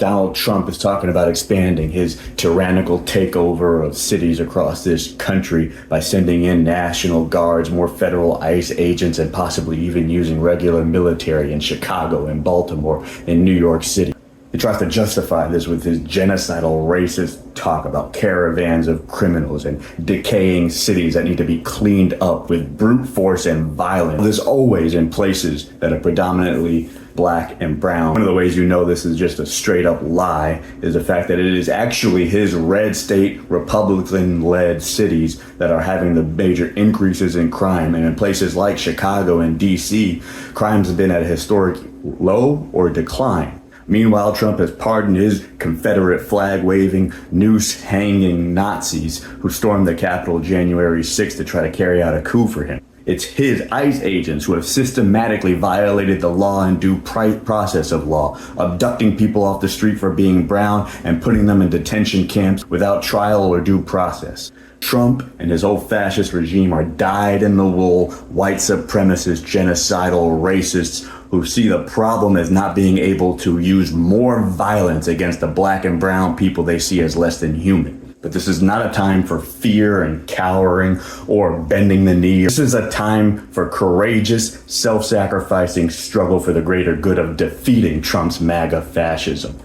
Donald Trump is talking about expanding his tyrannical takeover of cities across this country by sending in National Guards, more federal ICE agents, and possibly even using regular military in Chicago and Baltimore and New York City. He tries to justify this with his genocidal racist talk about caravans of criminals and decaying cities that need to be cleaned up with brute force and violence. This always in places that are predominantly black and brown. One of the ways you know this is just a straight up lie is the fact that it is actually his red state, Republican-led cities that are having the major increases in crime. And in places like Chicago and DC, crimes have been at a historic low or decline. Meanwhile, Trump has pardoned his Confederate flag-waving, noose-hanging Nazis who stormed the Capitol January 6th to try to carry out a coup for him. It's his ICE agents who have systematically violated the law and due process of law, abducting people off the street for being brown and putting them in detention camps without trial or due process. Trump and his old fascist regime are dyed-in-the-wool, white supremacist, genocidal racists who see the problem as not being able to use more violence against the black and brown people they see as less than human. But this is not a time for fear and cowering or bending the knee. This is a time for courageous, self-sacrificing struggle for the greater good of defeating Trump's MAGA fascism.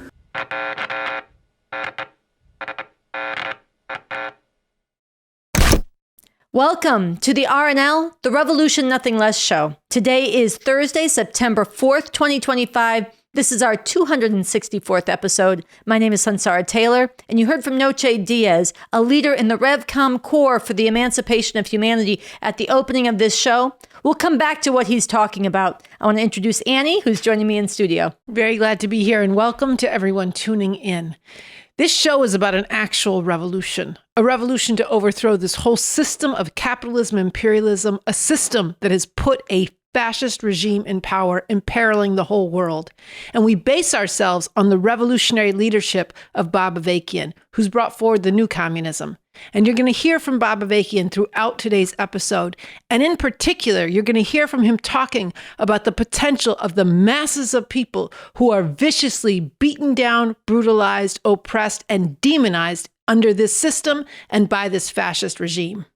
Welcome to the RNL, the Revolution Nothing Less show. Today is Thursday, September 4th, 2025. This is our 264th episode. My name is Sansara Taylor, and you heard from Noche Diaz, a leader in the REVCOM Corps for the Emancipation of Humanity at the opening of this show. We'll come back to what he's talking about. I want to introduce Annie, who's joining me in studio. Very glad to be here, and welcome to everyone tuning in. This show is about an actual revolution, a revolution to overthrow this whole system of capitalism, imperialism, a system that has put a fascist regime in power, imperiling the whole world. And we base ourselves on the revolutionary leadership of Bob Avakian, who's brought forward the new communism. And you're going to hear from Bob Avakian throughout today's episode. And in particular, you're going to hear from him talking about the potential of the masses of people who are viciously beaten down, brutalized, oppressed, and demonized under this system and by this fascist regime.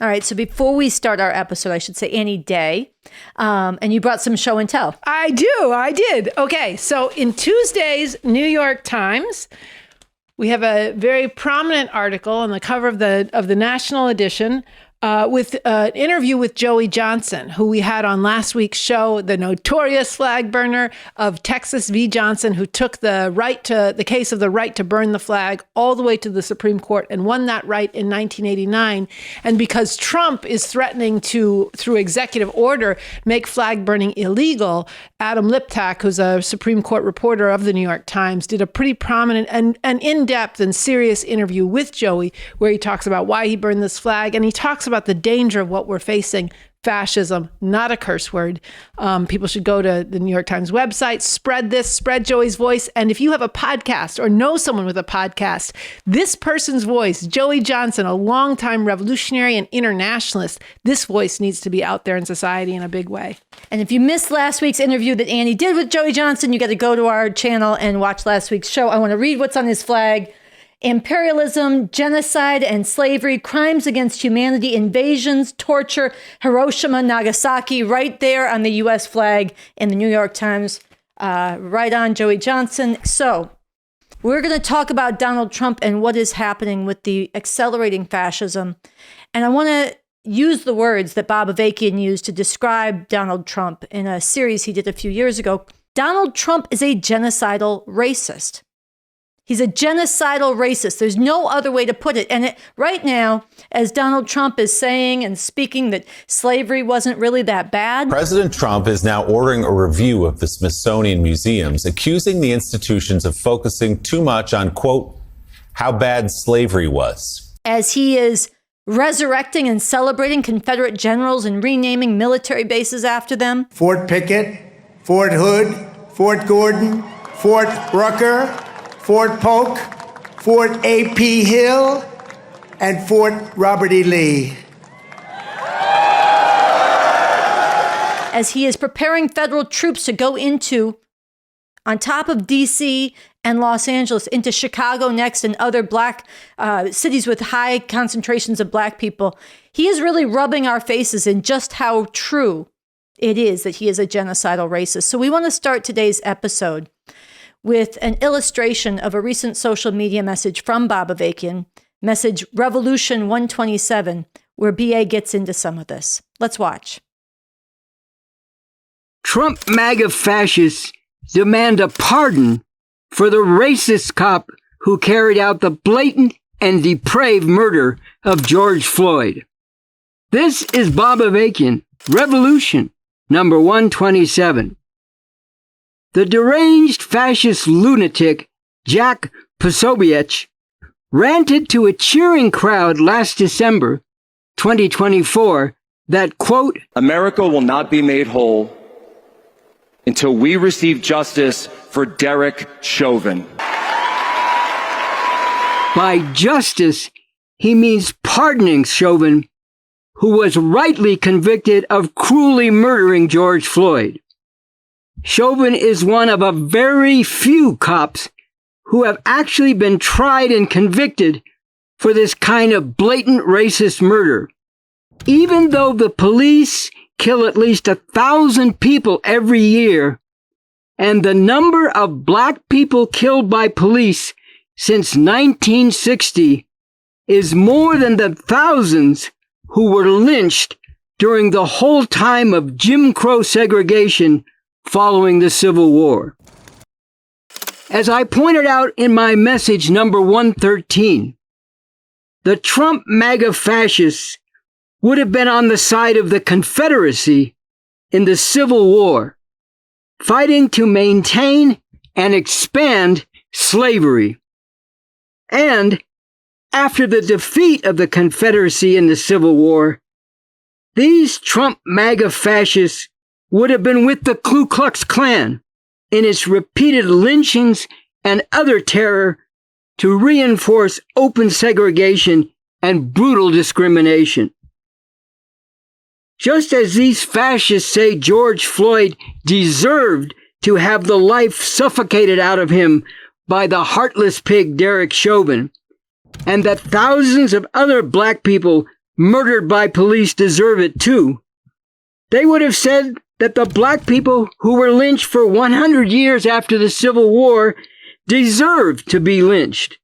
All right, so before we start our episode, I should say Annie Day, and you brought some show and tell. I did. Okay, so in Tuesday's New York Times, we have a very prominent article on the cover of the national edition with an interview with Joey Johnson, who we had on last week's show, the notorious flag burner of Texas v. Johnson, who took the case of the right to burn the flag all the way to the Supreme Court and won that right in 1989. And because Trump is threatening to, through executive order, make flag burning illegal, Adam Liptak, who's a Supreme Court reporter of the New York Times, did a pretty prominent and in-depth and serious interview with Joey, where he talks about why he burned this flag, and he talks about the danger of what we're facing. Fascism, not a curse word. People should go to the New York Times website, spread Joey's voice. And if you have a podcast or know someone with a podcast, this person's voice, Joey Johnson, a longtime revolutionary and internationalist, this voice needs to be out there in society in a big way. And if you missed last week's interview that Annie did with Joey Johnson, you got to go to our channel and watch last week's show. I want to read what's on his flag. Imperialism, genocide and slavery, crimes against humanity, invasions, torture, Hiroshima, Nagasaki, right there on the U.S. flag in the New York Times. Right on, Joey Johnson. So we're going to talk about Donald Trump and what is happening with the accelerating fascism. And I want to use the words that Bob Avakian used to describe Donald Trump in a series he did a few years ago. Donald Trump is a genocidal racist. He's a genocidal racist. There's no other way to put it. And right now, as Donald Trump is saying and speaking that slavery wasn't really that bad. President Trump is now ordering a review of the Smithsonian museums, accusing the institutions of focusing too much on, quote, how bad slavery was. As he is resurrecting and celebrating Confederate generals and renaming military bases after them. Fort Pickett, Fort Hood, Fort Gordon, Fort Rucker, Fort Polk, Fort A.P. Hill, and Fort Robert E. Lee. As he is preparing federal troops to go into, on top of D.C. and Los Angeles, into Chicago next and other black cities with high concentrations of black people, he is really rubbing our faces in just how true it is that he is a genocidal racist. So we want to start today's episode with an illustration of a recent social media message from Bob Avakian, message Revolution 127, where BA gets into some of this. Let's watch. Trump MAGA fascists demand a pardon for the racist cop who carried out the blatant and depraved murder of George Floyd. This is Bob Avakian, Revolution number 127. The deranged fascist lunatic Jack Posobiec ranted to a cheering crowd last December 2024 that, quote, America will not be made whole until we receive justice for Derek Chauvin. By justice, he means pardoning Chauvin, who was rightly convicted of cruelly murdering George Floyd. Chauvin is one of a very few cops who have actually been tried and convicted for this kind of blatant racist murder. Even though the police kill at least 1,000 people every year, and the number of black people killed by police since 1960 is more than the thousands who were lynched during the whole time of Jim Crow segregation following the Civil War. As I pointed out in my message number 113, the Trump MAGA fascists would have been on the side of the Confederacy in the Civil War, fighting to maintain and expand slavery. And after the defeat of the Confederacy in the Civil War, these Trump MAGA fascists would have been with the Ku Klux Klan in its repeated lynchings and other terror to reinforce open segregation and brutal discrimination. Just as these fascists say George Floyd deserved to have the life suffocated out of him by the heartless pig Derek Chauvin, and that thousands of other black people murdered by police deserve it too, they would have said that the black people who were lynched for 100 years after the Civil War deserved to be lynched.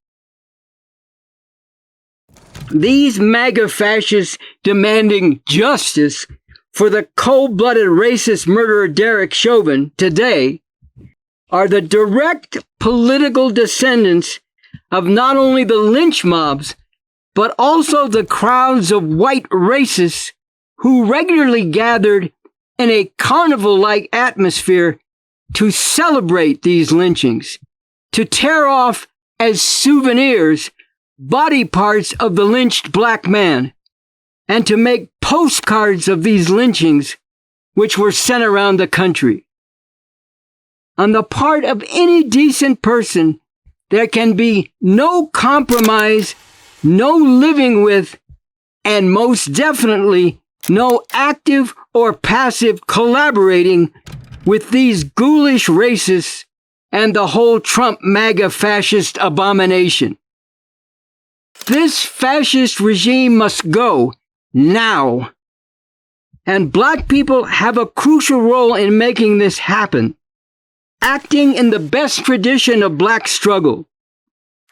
These MAGA fascists demanding justice for the cold-blooded racist murderer Derek Chauvin today are the direct political descendants of not only the lynch mobs, but also the crowds of white racists who regularly gathered in a carnival-like atmosphere to celebrate these lynchings, to tear off as souvenirs body parts of the lynched black man, and to make postcards of these lynchings, which were sent around the country. On the part of any decent person, there can be no compromise, no living with, and most definitely no active or passive collaborating with these ghoulish racists and the whole Trump MAGA fascist abomination. This fascist regime must go now. And black people have a crucial role in making this happen, acting in the best tradition of black struggle,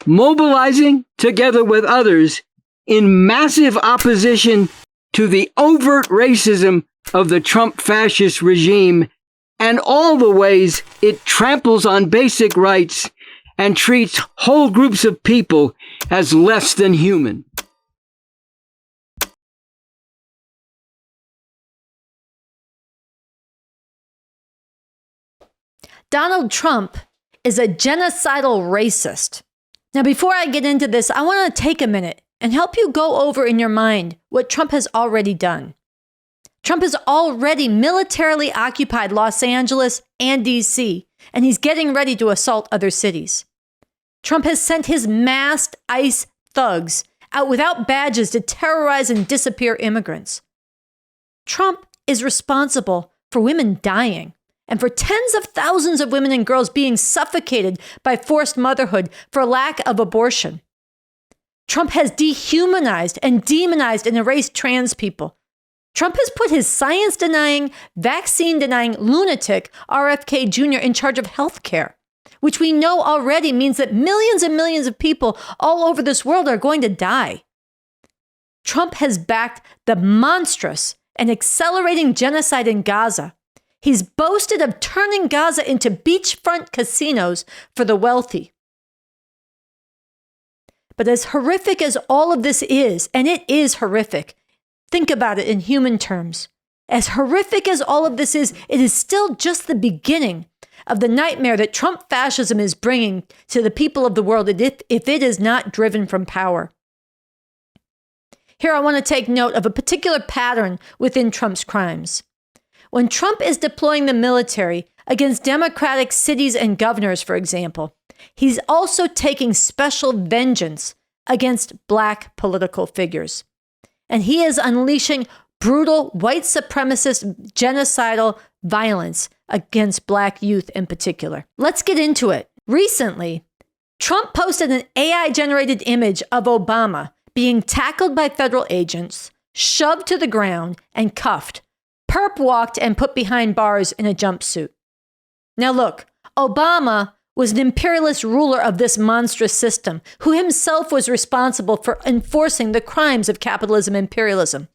mobilizing together with others in massive opposition to the overt racism of the Trump fascist regime and all the ways it tramples on basic rights and treats whole groups of people as less than human. Donald Trump is a genocidal racist. Now, before I get into this, I want to take a minute and help you go over in your mind what Trump has already done. Trump has already militarily occupied Los Angeles and DC, and he's getting ready to assault other cities. Trump has sent his masked ICE thugs out without badges to terrorize and disappear immigrants. Trump is responsible for women dying and for tens of thousands of women and girls being suffocated by forced motherhood for lack of abortion. Trump has dehumanized and demonized and erased trans people. Trump has put his science-denying, vaccine-denying lunatic RFK Jr. in charge of health care, which we know already means that millions and millions of people all over this world are going to die. Trump has backed the monstrous and accelerating genocide in Gaza. He's boasted of turning Gaza into beachfront casinos for the wealthy. But as horrific as all of this is, and it is horrific, think about it in human terms. As horrific as all of this is, it is still just the beginning of the nightmare that Trump fascism is bringing to the people of the world if it is not driven from power. Here I want to take note of a particular pattern within Trump's crimes. When Trump is deploying the military against Democratic cities and governors, for example, he's also taking special vengeance against Black political figures. And he is unleashing brutal white supremacist genocidal violence against Black youth in particular. Let's get into it. Recently, Trump posted an AI-generated image of Obama being tackled by federal agents, shoved to the ground, and cuffed, perp-walked, and put behind bars in a jumpsuit. Now look, Obama was an imperialist ruler of this monstrous system, who himself was responsible for enforcing the crimes of capitalism and imperialism,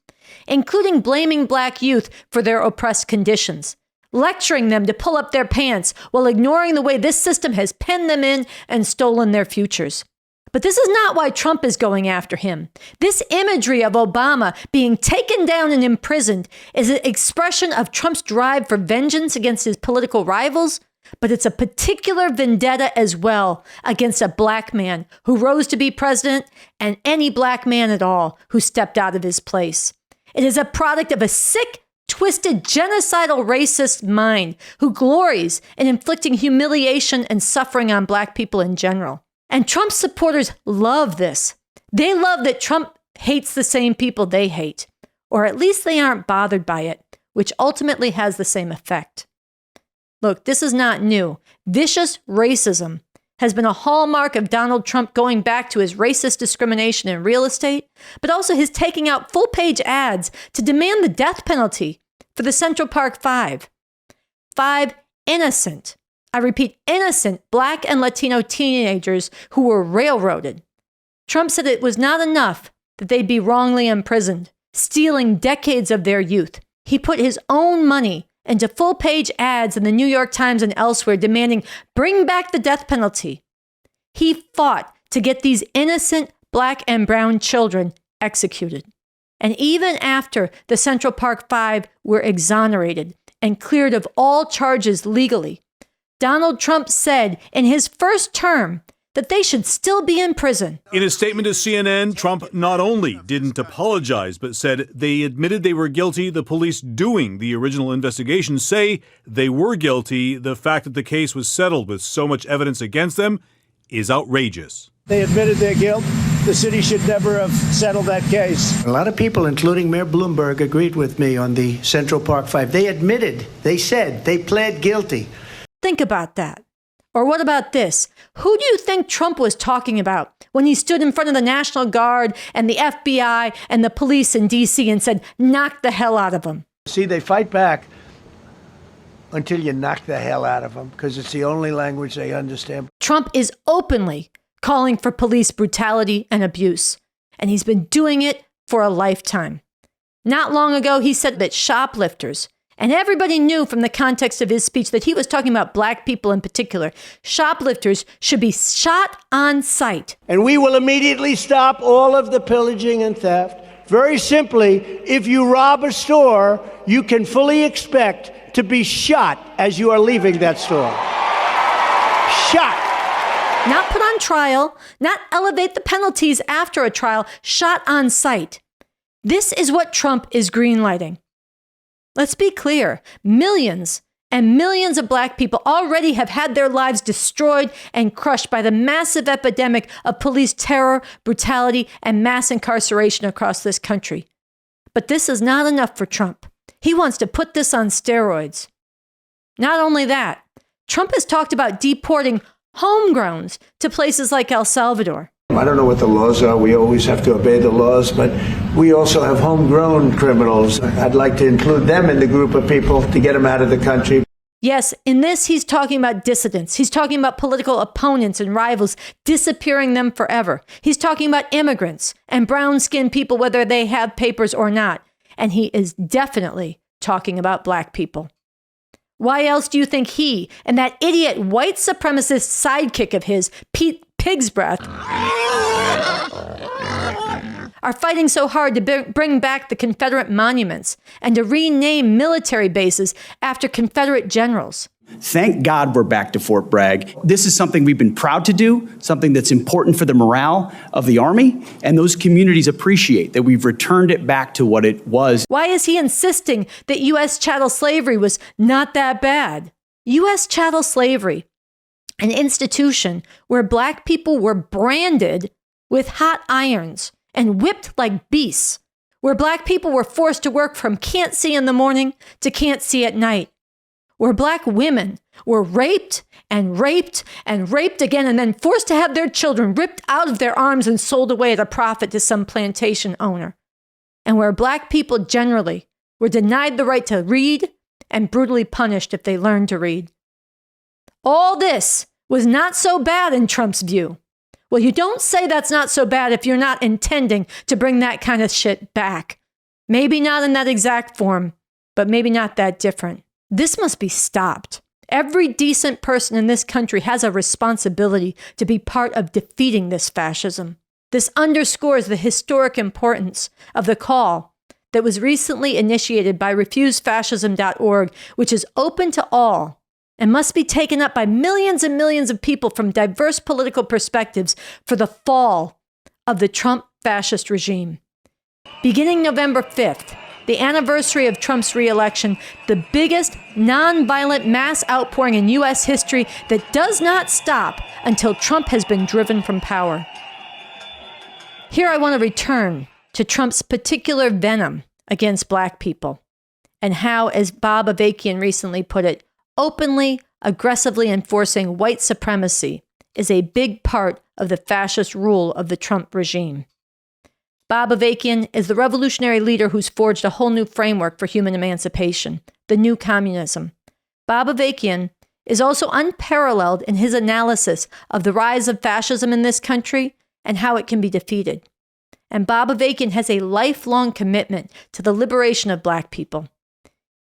including blaming Black youth for their oppressed conditions, lecturing them to pull up their pants while ignoring the way this system has penned them in and stolen their futures. But this is not why Trump is going after him. This imagery of Obama being taken down and imprisoned is an expression of Trump's drive for vengeance against his political rivals, but it's a particular vendetta as well against a Black man who rose to be president and any Black man at all who stepped out of his place. It is a product of a sick, twisted, genocidal racist mind who glories in inflicting humiliation and suffering on Black people in general. And Trump's supporters love this. They love that Trump hates the same people they hate, or at least they aren't bothered by it, which ultimately has the same effect. Look, this is not new. Vicious racism has been a hallmark of Donald Trump going back to his racist discrimination in real estate, but also his taking out full-page ads to demand the death penalty for the Central Park Five. 5 innocent, I repeat, innocent Black and Latino teenagers who were railroaded. Trump said it was not enough that they'd be wrongly imprisoned, stealing decades of their youth. He put his own money into full-page ads in the New York Times and elsewhere demanding, bring back the death penalty. He fought to get these innocent Black and brown children executed. And even after the Central Park Five were exonerated and cleared of all charges legally, Donald Trump said in his first term that they should still be in prison. In a statement to CNN, Trump not only didn't apologize, but said they admitted they were guilty. The police doing the original investigation say they were guilty. The fact that the case was settled with so much evidence against them is outrageous. They admitted their guilt. The city should never have settled that case. A lot of people, including Mayor Bloomberg, agreed with me on the Central Park Five. They admitted, they said, they pled guilty. Think about that. Or what about this? Who do you think Trump was talking about when he stood in front of the National Guard and the FBI and the police in D.C. and said, knock the hell out of them? See, they fight back until you knock the hell out of them, because it's the only language they understand. Trump is openly calling for police brutality and abuse, and he's been doing it for a lifetime. Not long ago, he said that shoplifters, and everybody knew from the context of his speech that he was talking about Black people in particular, shoplifters should be shot on sight. And we will immediately stop all of the pillaging and theft. Very simply, if you rob a store, you can fully expect to be shot as you are leaving that store. Shot. Not put on trial, not elevate the penalties after a trial, shot on sight. This is what Trump is greenlighting. Let's be clear, millions and millions of Black people already have had their lives destroyed and crushed by the massive epidemic of police terror, brutality, and mass incarceration across this country. But this is not enough for Trump. He wants to put this on steroids. Not only that, Trump has talked about deporting homegrowns to places like El Salvador. I don't know what the laws are. We always have to obey the laws, but we also have homegrown criminals. I'd like to include them in the group of people to get them out of the country. Yes, in this, he's talking about dissidents. He's talking about political opponents and rivals, disappearing them forever. He's talking about immigrants and brown-skinned people, whether they have papers or not. And he is definitely talking about black people. Why else do you think he and that idiot white supremacist sidekick of his, Pete Pig's Breath, are fighting so hard to bring back the Confederate monuments and to rename military bases after Confederate generals? Thank God we're back to Fort Bragg. This is something we've been proud to do, something that's important for the morale of the Army, and those communities appreciate that we've returned it back to what it was. Why is he insisting that U.S. chattel slavery was not that bad? U.S. chattel slavery, an institution where black people were branded with hot irons and whipped like beasts, where black people were forced to work from can't see in the morning to can't see at night, where black women were raped and raped and raped again and then forced to have their children ripped out of their arms and sold away at a profit to some plantation owner, and where black people generally were denied the right to read and brutally punished if they learned to read. All this was not so bad in Trump's view. Well, you don't say that's not so bad if you're not intending to bring that kind of shit back. Maybe not in that exact form, but maybe not that different. This must be stopped. Every decent person in this country has a responsibility to be part of defeating this fascism. This underscores the historic importance of the call that was recently initiated by refusefascism.org, which is open to all and must be taken up by millions and millions of people from diverse political perspectives for the fall of the Trump fascist regime. Beginning November 5th, the anniversary of Trump's re-election, the biggest nonviolent mass outpouring in U.S. history that does not stop until Trump has been driven from power. Here I want to return to Trump's particular venom against black people and how, as Bob Avakian recently put it, openly, aggressively enforcing white supremacy is a big part of the fascist rule of the Trump regime. Bob Avakian is the revolutionary leader who's forged a whole new framework for human emancipation, the new communism. Bob Avakian is also unparalleled in his analysis of the rise of fascism in this country and how it can be defeated. And Bob Avakian has a lifelong commitment to the liberation of black people.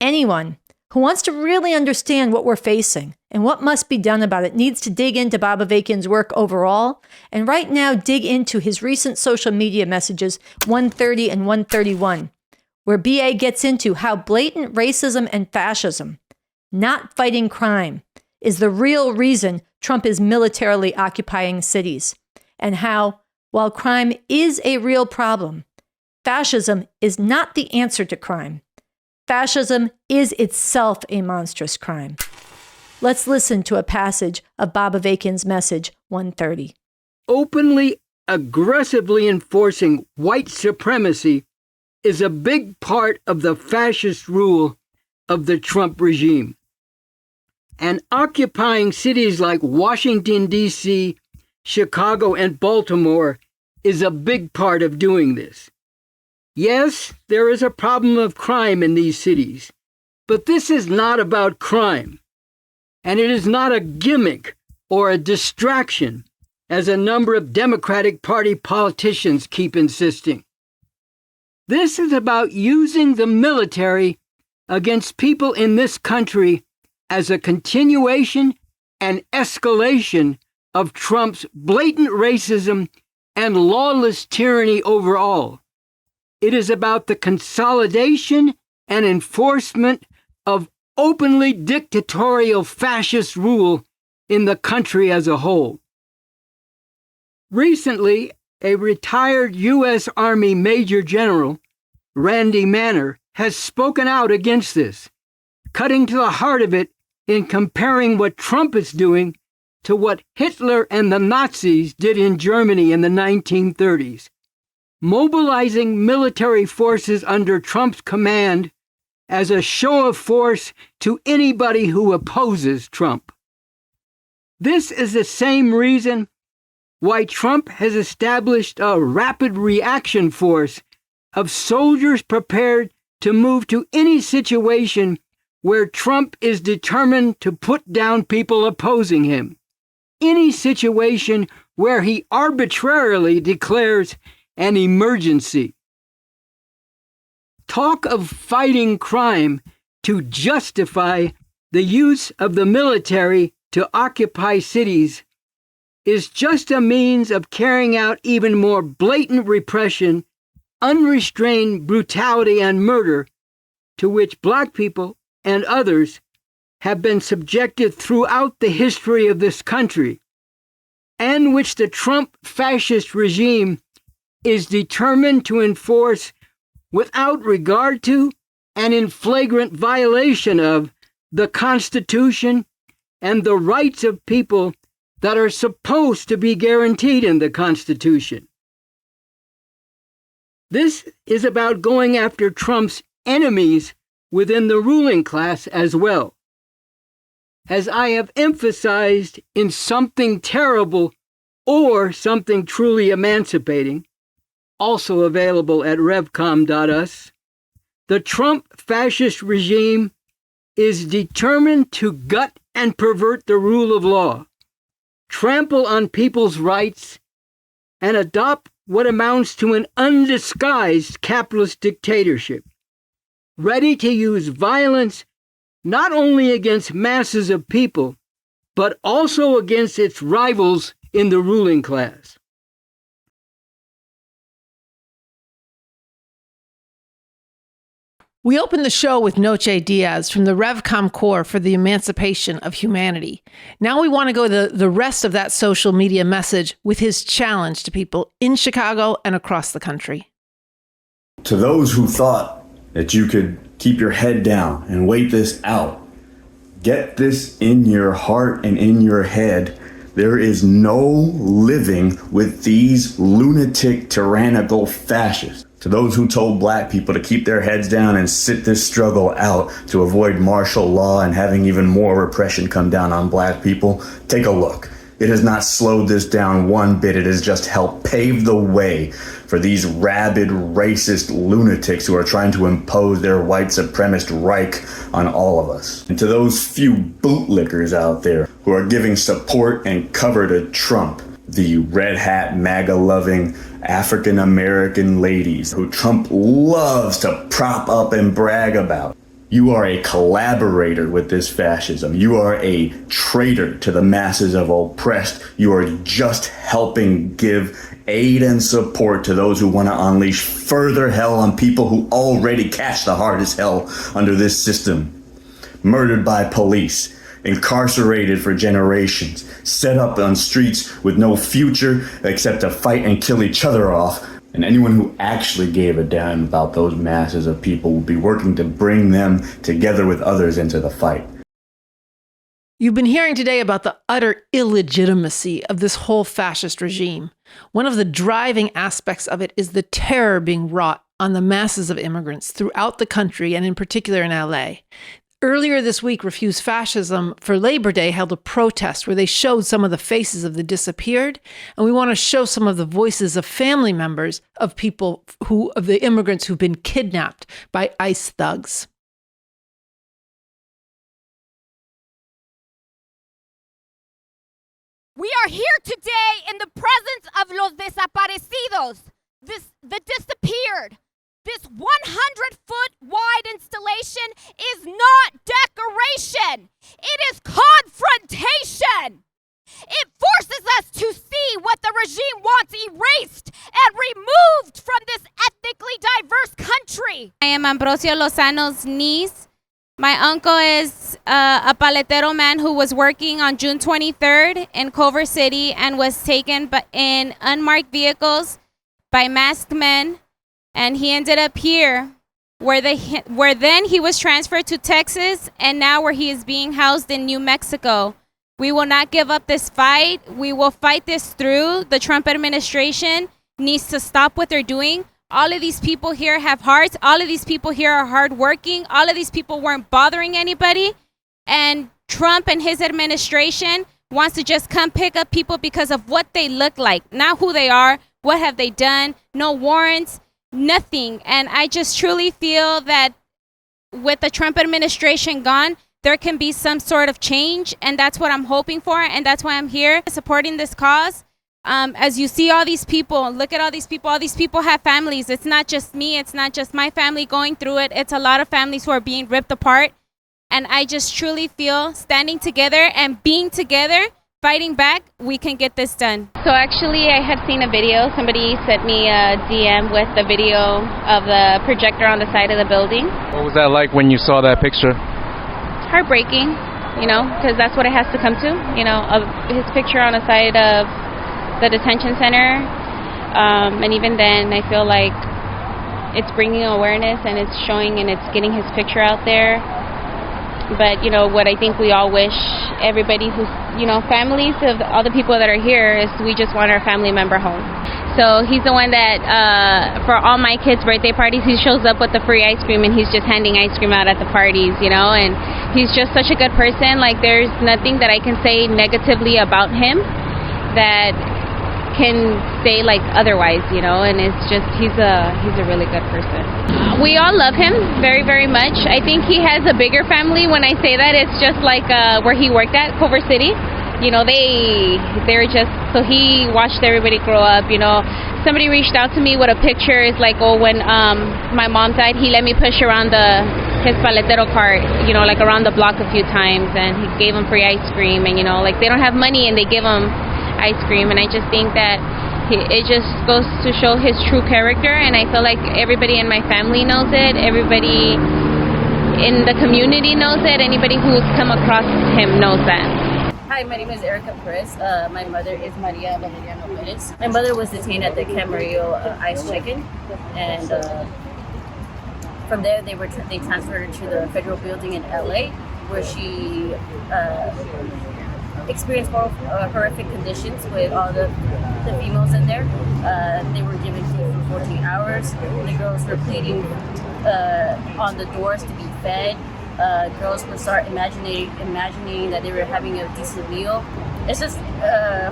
Anyone who wants to really understand what we're facing and what must be done about it needs to dig into Bob Avakian's work overall, and right now dig into his recent social media messages 130 and 131, where BA gets into how blatant racism and fascism, not fighting crime, is the real reason Trump is militarily occupying cities, and how, while crime is a real problem, fascism is not the answer to crime. Fascism is itself a monstrous crime. Let's listen to a passage of Bob Avakian's message 130. Openly, aggressively enforcing white supremacy is a big part of the fascist rule of the Trump regime. And occupying cities like Washington, D.C., Chicago, and Baltimore is a big part of doing this. Yes, there is a problem of crime in these cities, but this is not about crime. And it is not a gimmick or a distraction, as a number of Democratic Party politicians keep insisting. This is about using the military against people in this country as a continuation and escalation of Trump's blatant racism and lawless tyranny overall. It is about the consolidation and enforcement of openly dictatorial fascist rule in the country as a whole. Recently, a retired U.S. Army Major General, Randy Manner, has spoken out against this, cutting to the heart of it in comparing what Trump is doing to what Hitler and the Nazis did in Germany in the 1930s. Mobilizing military forces under Trump's command as a show of force to anybody who opposes Trump. This is the same reason why Trump has established a rapid reaction force of soldiers prepared to move to any situation where Trump is determined to put down people opposing him, any situation where he arbitrarily declares an emergency. Talk of fighting crime to justify the use of the military to occupy cities is just a means of carrying out even more blatant repression, unrestrained brutality, and murder to which Black people and others have been subjected throughout the history of this country, and which the Trump fascist regime is determined to enforce without regard to and in flagrant violation of the Constitution and the rights of people that are supposed to be guaranteed in the Constitution. This is about going after Trump's enemies within the ruling class as well. As I have emphasized in Something Terrible or Something Truly Emancipating, also available at revcom.us, the Trump fascist regime is determined to gut and pervert the rule of law, trample on people's rights, and adopt what amounts to an undisguised capitalist dictatorship, ready to use violence not only against masses of people, but also against its rivals in the ruling class. We opened the show with Noche Diaz from the Revcom Corps for the Emancipation of Humanity. Now we want to go the rest of that social media message with his challenge to people in Chicago and across the country. To those who thought that you could keep your head down and wait this out, get this in your heart and in your head. There is no living with these lunatic, tyrannical fascists. To those who told Black people to keep their heads down and sit this struggle out to avoid martial law and having even more repression come down on Black people, take a look. It has not slowed this down one bit. It has just helped pave the way for these rabid, racist lunatics who are trying to impose their white supremacist Reich on all of us. And to those few bootlickers out there who are giving support and cover to Trump, the red hat, MAGA-loving African-American ladies who Trump loves to prop up and brag about. You are a collaborator with this fascism. You are a traitor to the masses of oppressed. You are just helping give aid and support to those who want to unleash further hell on people who already catch the hardest hell under this system. Murdered by police, incarcerated for generations, set up on streets with no future except to fight and kill each other off. And anyone who actually gave a damn about those masses of people will be working to bring them together with others into the fight. You've been hearing today about the utter illegitimacy of this whole fascist regime. One of the driving aspects of it is the terror being wrought on the masses of immigrants throughout the country and in particular in LA. Earlier this week, Refuse Fascism for Labor Day held a protest where they showed some of the faces of the disappeared, and we want to show some of the voices of family members of people of the immigrants who've been kidnapped by ICE thugs. We are here today in the presence of los desaparecidos, the disappeared. This 100-foot wide installation is not decoration. It is confrontation. It forces us to see what the regime wants erased and removed from this ethnically diverse country. I am Ambrosio Lozano's niece. My uncle is a paletero man who was working on June 23rd in Culver City and was taken in unmarked vehicles by masked men. And he ended up here, where then he was transferred to Texas, and now where he is being housed in New Mexico. We will not give up this fight. We will fight this through. The Trump administration needs to stop what they're doing, All of these people here have hearts. All of these people here are hardworking. All of these people weren't bothering anybody. And Trump and his administration wants to just come pick up people because of what they look like, not who they are, what have they done, no warrants, nothing. And I just truly feel that with the Trump administration gone, there can be some sort of change, and that's what I'm hoping for, and that's why I'm here supporting this cause. As you see all these people, look at all these people have families. It's not just me, it's not just my family going through it, it's a lot of families who are being ripped apart. And I just truly feel standing together and being together, fighting back, we can get this done. So actually I had seen a video, somebody sent me a DM with the video of the projector on the side of the building. What was that like when you saw that picture? Heartbreaking, because that's what it has to come to, of his picture on the side of the detention center. And even then, I feel like it's bringing awareness and it's showing and it's getting his picture out there. But, what I think we all wish, everybody who's, families of all the people that are here, is we just want our family member home. So he's the one that, for all my kids' birthday parties, he shows up with the free ice cream and he's just handing ice cream out at the parties, and he's just such a good person. Like, there's nothing that I can say negatively about him that can say like otherwise, and it's just he's a really good person. We all love him very, very much. I think he has a bigger family. When I say that, it's just like where he worked at, Culver City. They're just, so he watched everybody grow up. Somebody reached out to me with a picture. It's like, when my mom died, he let me push around his paletero cart, like around the block a few times, and he gave him free ice cream, and like they don't have money and they give him ice cream. And I just think that it just goes to show his true character, and I feel like everybody in my family knows it, everybody in the community knows it, anybody who's come across him knows that. Hi, my name is Erica Perez. My mother is Maria Valeriano Perez. My mother was detained at the Camarillo ICE check-in, and from there they transferred her to the federal building in LA, where she experienced horrific conditions with all the females in there. They were given food for 14 hours. The girls were pleading on the doors to be fed. Girls would start imagining that they were having a decent meal. It's just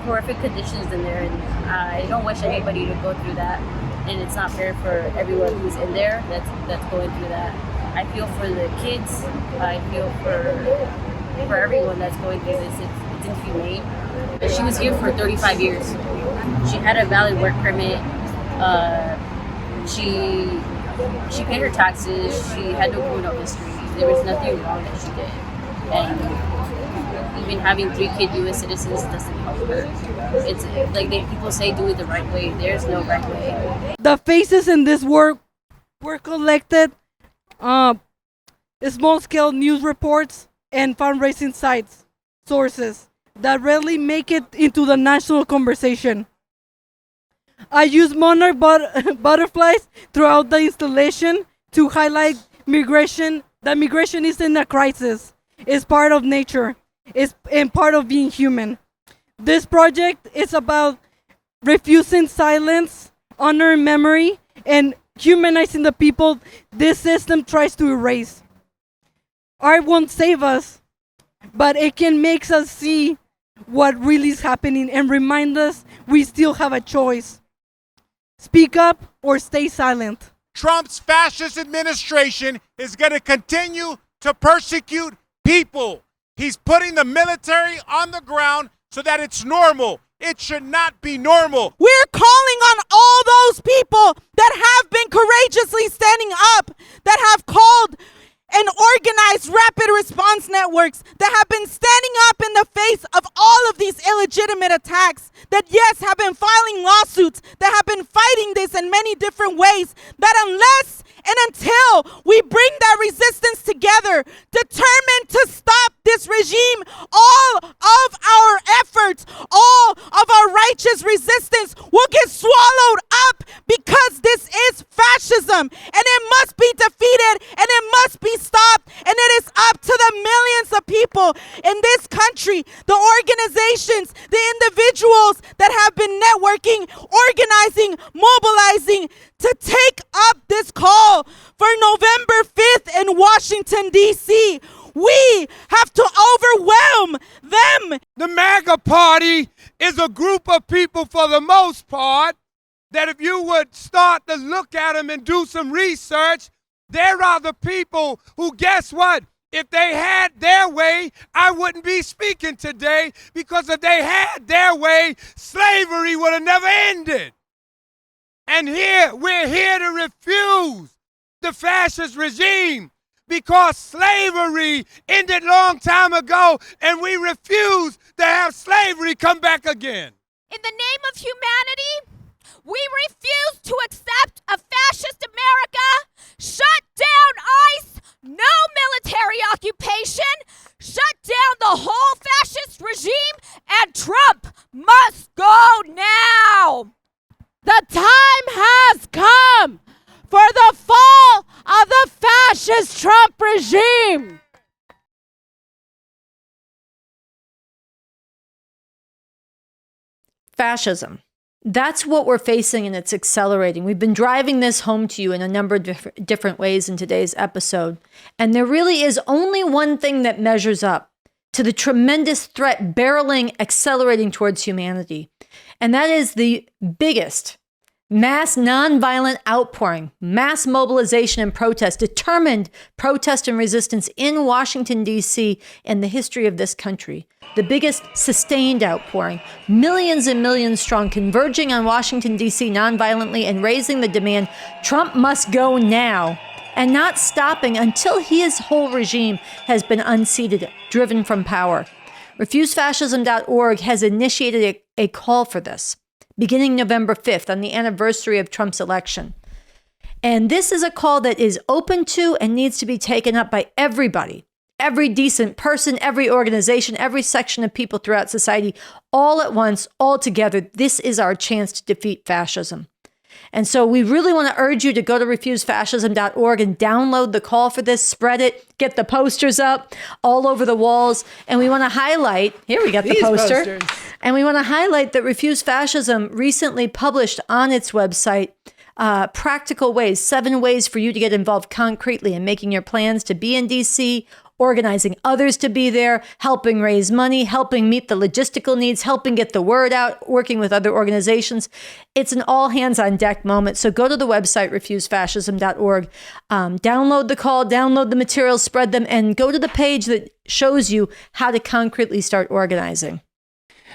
horrific conditions in there, and I don't wish anybody to go through that. And it's not fair for everyone who's in there that's going through that. I feel for the kids. I feel for everyone that's going through this. It's inhumane. She was here for 35 years. She had a valid work permit. She paid her taxes. She had no criminal history. There was nothing wrong that she did. And even having 3 U.S. citizens doesn't help her. It's like people say, do it the right way. There's no right way. The faces in this work were collected, small-scale news reports and fundraising sources that rarely make it into the national conversation. I use monarch butterflies throughout the installation to highlight migration. That migration isn't a crisis. It's part of nature. It's and part of being human. This project is about refusing silence, honoring memory, and humanizing the people this system tries to erase. Art won't save us, but it can make us see what really is happening and remind us we still have a choice. Speak up or stay silent. Trump's fascist administration is going to continue to persecute people. He's putting the military on the ground so that it's normal. It should not be normal. We're calling on all those people that have been courageously standing up, that have called and organized rapid response networks, that have been standing up in the face of all of these illegitimate attacks, that yes, have been filing lawsuits, that have been fighting this in many different ways, that unless and until we bring that resistance together, determined to stop this regime, all of our efforts, all of our righteous resistance will get swallowed up, because this is fascism and it must be defeated and it must be stopped, and it is up to the millions of people in this country, the organizations, the individuals that have been networking, organizing, mobilizing to take up this call for November 5th in Washington, D.C. We have to overwhelm them. The MAGA party is a group of people, for the most part, that if you would start to look at them and do some research, there are the people who, guess what? If they had their way, I wouldn't be speaking today, because if they had their way, slavery would have never ended. And we're here to refuse the fascist regime, because slavery ended long time ago, and we refuse to have slavery come back again. In the name of humanity, we refuse to accept a fascist America. Shut down ICE, no military occupation, shut down the whole fascist regime, and Trump must go now. The time has come for the fall of the fascist Trump regime. Fascism. That's what we're facing, and it's accelerating. We've been driving this home to you in a number of different ways in today's episode. And there really is only one thing that measures up to the tremendous threat barreling, accelerating towards humanity. And that is the biggest mass nonviolent outpouring, mass mobilization and protest, determined protest and resistance in Washington, D.C. in the history of this country. The biggest sustained outpouring, millions and millions strong, converging on Washington, D.C. nonviolently and raising the demand, Trump must go now, and not stopping until his whole regime has been unseated, driven from power. RefuseFascism.org has initiated a call for this, beginning November 5th on the anniversary of Trump's election. And this is a call that is open to and needs to be taken up by everybody. Every decent person, every organization, every section of people throughout society, all at once, all together. This is our chance to defeat fascism. And so we really want to urge you to go to refusefascism.org and download the call for this, spread it, get the posters up all over the walls. And we want to highlight, here we got the poster. Posters. And we want to highlight that Refuse Fascism recently published on its website practical ways, 7 ways for you to get involved concretely in making your plans to be in DC, organizing others to be there, helping raise money, helping meet the logistical needs, helping get the word out, working with other organizations. It's an all hands on deck moment. So go to the website, refusefascism.org, download the call, download the materials, spread them, and go to the page that shows you how to concretely start organizing.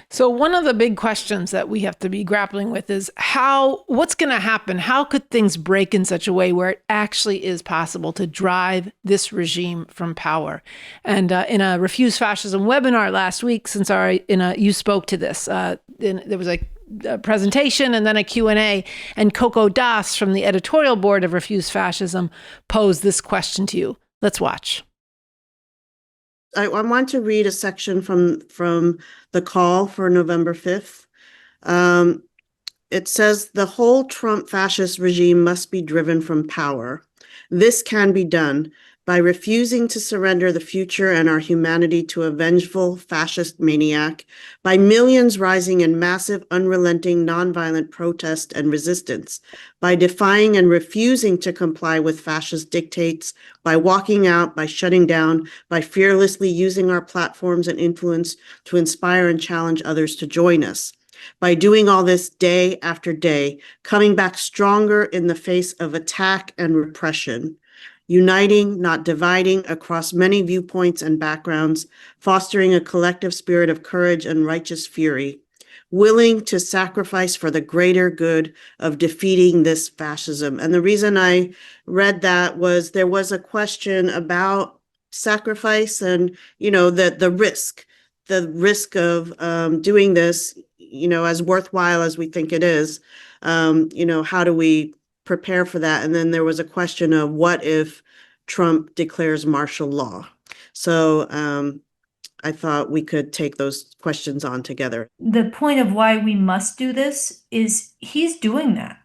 So one of the big questions that we have to be grappling with is what's going to happen? How could things break in such a way where it actually is possible to drive this regime from power? And in a Refuse Fascism webinar last week, you spoke to this, there was a presentation and then a Q&A, and Coco Das from the editorial board of Refuse Fascism posed this question to you. Let's watch. I want to read a section from the call for November 5th. It says, the whole Trump fascist regime must be driven from power. This can be done by refusing to surrender the future and our humanity to a vengeful fascist maniac, by millions rising in massive, unrelenting, nonviolent protest and resistance, by defying and refusing to comply with fascist dictates, by walking out, by shutting down, by fearlessly using our platforms and influence to inspire and challenge others to join us. By doing all this day after day, coming back stronger in the face of attack and repression, uniting, not dividing, across many viewpoints and backgrounds, fostering a collective spirit of courage and righteous fury, willing to sacrifice for the greater good of defeating this fascism. And the reason I read that was there was a question about sacrifice and, the risk of doing this, as worthwhile as we think it is, how do we prepare for that? And then there was a question of what if Trump declares martial law? So I thought we could take those questions on together. The point of why we must do this is he's doing that.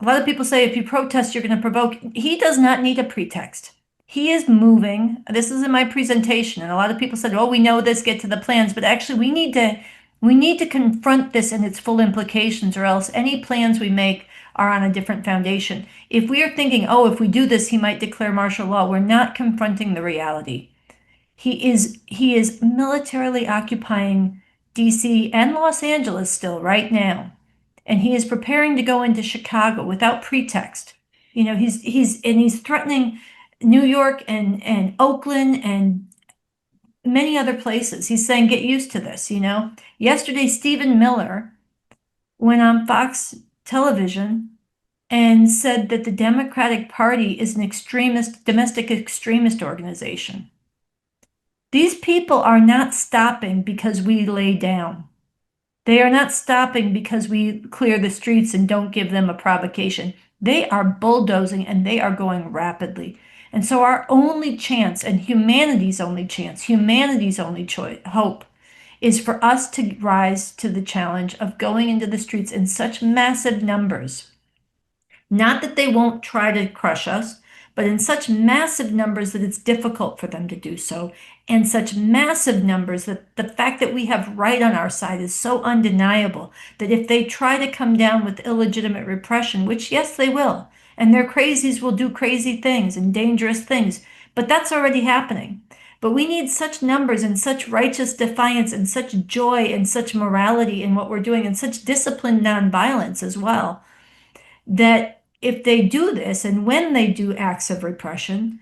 A lot of people say if you protest, you're going to provoke. He does not need a pretext. He is moving. This is in my presentation. And a lot of people said, oh, we know this, get to the plans. But actually, we need to We need to confront this and its full implications, or else any plans we make are on a different foundation. If we are thinking, oh, if we do this, he might declare martial law, we're not confronting the reality. He is militarily occupying DC and Los Angeles still right now. And he is preparing to go into Chicago without pretext. You know, he's threatening New York and Oakland and many other places. He's saying, get used to this, you know. Yesterday, Stephen Miller went on Fox television and said that the Democratic Party is an extremist, domestic extremist organization. These people are not stopping because we lay down. They are not stopping because we clear the streets and don't give them a provocation. They are bulldozing and they are going rapidly. And so our only chance, and humanity's only chance, humanity's only hope, is for us to rise to the challenge of going into the streets in such massive numbers. Not that they won't try to crush us, but in such massive numbers that it's difficult for them to do so, and such massive numbers that the fact that we have right on our side is so undeniable that if they try to come down with illegitimate repression, which yes, they will, and their crazies will do crazy things and dangerous things, but that's already happening. But we need such numbers and such righteous defiance and such joy and such morality in what we're doing and such disciplined nonviolence as well, that if they do this, and when they do acts of repression,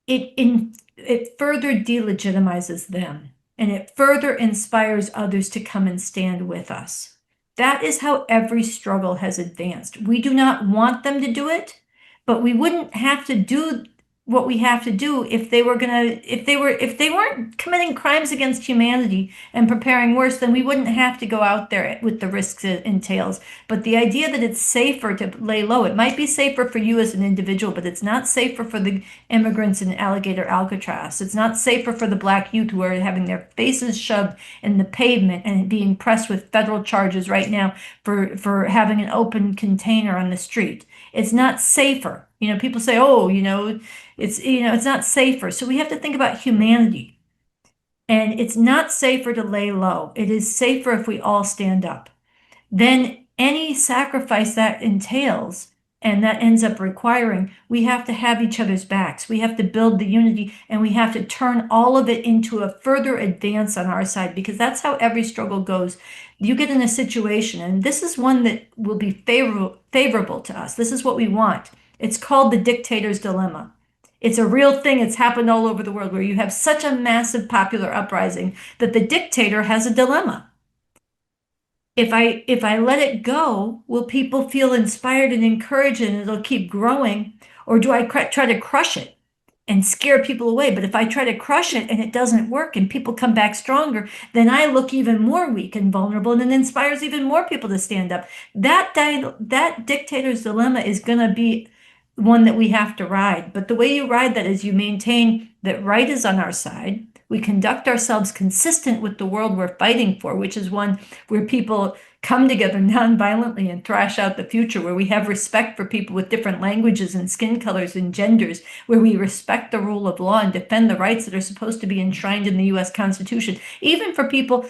it further delegitimizes them, and it further inspires others to come and stand with us. That is how every struggle has advanced. We do not want them to do it, but we wouldn't have to do what we have to do if they weren't committing crimes against humanity and preparing worse, then we wouldn't have to go out there with the risks it entails. But the idea that it's safer to lay low, it might be safer for you as an individual, but it's not safer for the immigrants in Alligator Alcatraz. It's not safer for the Black youth who are having their faces shoved in the pavement and being pressed with federal charges right now for having an open container on the street. It's not safer. You know, people say, oh, it's not safer. So we have to think about humanity. And it's not safer to lay low. It is safer if we all stand up. Then any sacrifice that entails and that ends up requiring, we have to have each other's backs. We have to build the unity, and we have to turn all of it into a further advance on our side, because that's how every struggle goes. You get in a situation, and this is one that will be favorable to us. This is what we want. It's called the dictator's dilemma. It's a real thing. It's happened all over the world, where you have such a massive popular uprising that the dictator has a dilemma. If I let it go, will people feel inspired and encouraged and it'll keep growing? Or do I try to crush it and scare people away? But if I try to crush it and it doesn't work and people come back stronger, then I look even more weak and vulnerable, and it inspires even more people to stand up. That dictator's dilemma is going to be one that we have to ride. But the way you ride that is you maintain that right is on our side. We conduct ourselves consistent with the world we're fighting for, which is one where people come together nonviolently and thrash out the future, where we have respect for people with different languages and skin colors and genders, where we respect the rule of law and defend the rights that are supposed to be enshrined in the U.S. Constitution, even for people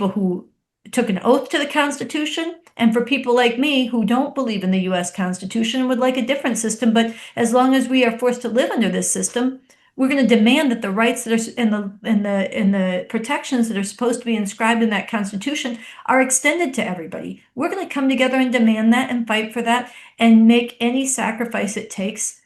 who took an oath to the Constitution, and for people like me who don't believe in the U.S. Constitution and would like a different system. But as long as we are forced to live under this system, we're going to demand that the rights that are and the protections that are supposed to be inscribed in that Constitution are extended to everybody. We're going to come together and demand that and fight for that and make any sacrifice it takes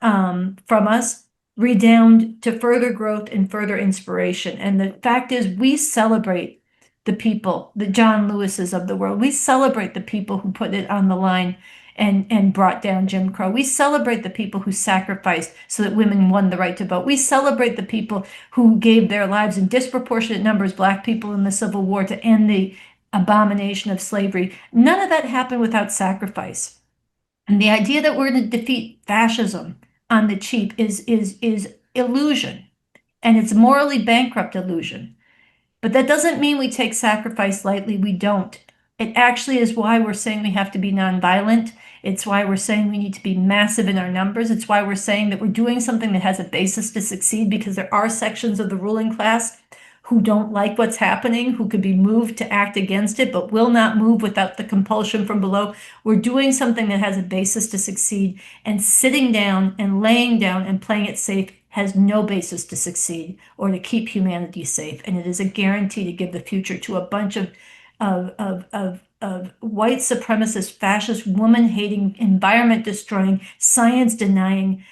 from us redound to further growth and further inspiration. And the fact is, we celebrate the people, the John Lewises of the world. We celebrate the people who put it on the line and brought down Jim Crow. We celebrate the people who sacrificed so that women won the right to vote. We celebrate the people who gave their lives in disproportionate numbers, Black people in the Civil War, to end the abomination of slavery. None of that happened without sacrifice. And the idea that we're going to defeat fascism on the cheap is illusion. And it's morally bankrupt illusion. But that doesn't mean we take sacrifice lightly. We don't. It actually is why we're saying we have to be nonviolent. It's why we're saying we need to be massive in our numbers. It's why we're saying that we're doing something that has a basis to succeed, because there are sections of the ruling class who don't like what's happening, who could be moved to act against it, but will not move without the compulsion from below. We're doing something that has a basis to succeed, and sitting down and laying down and playing it safe has no basis to succeed or to keep humanity safe. And it is a guarantee to give the future to a bunch of white supremacist, fascist, woman-hating, environment-destroying, science-denying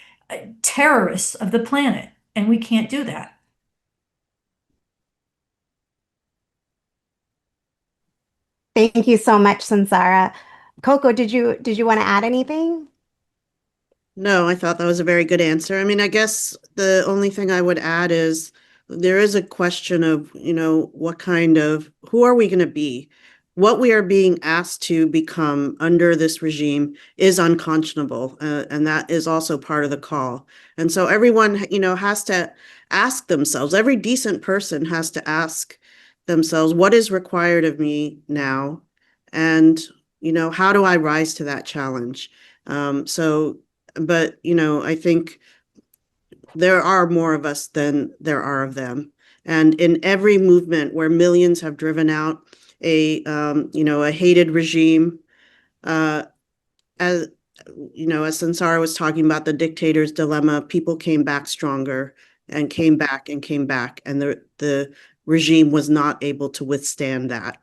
terrorists of the planet. And we can't do that. Thank you so much, Sansara. Coco, did you want to add anything? No, I thought that was a very good answer. I mean, I guess the only thing I would add is there is a question of, who are we going to be? What we are being asked to become under this regime is unconscionable, and that is also part of the call. And so everyone, has to ask themselves, every decent person has to ask themselves, what is required of me now? And, how do I rise to that challenge? But, I think there are more of us than there are of them. And in every movement where millions have driven out a hated regime, as Sansara was talking about the dictator's dilemma, people came back stronger and came back, and the regime was not able to withstand that.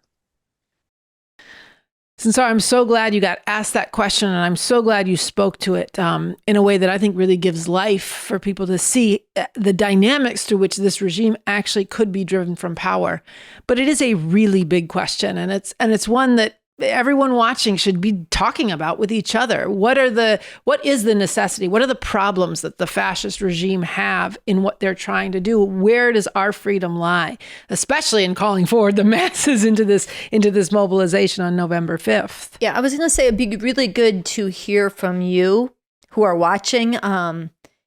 Sansara, I'm so glad you got asked that question, and I'm so glad you spoke to it in a way that I think really gives life for people to see the dynamics through which this regime actually could be driven from power. But it is a really big question, and it's one that everyone watching should be talking about with each other. What is the necessity? What are the problems that the fascist regime have in what they're trying to do? Where does our freedom lie? Especially in calling forward the masses into this mobilization on November 5th. Yeah, I was going to say it'd be really good to hear from you who are watching.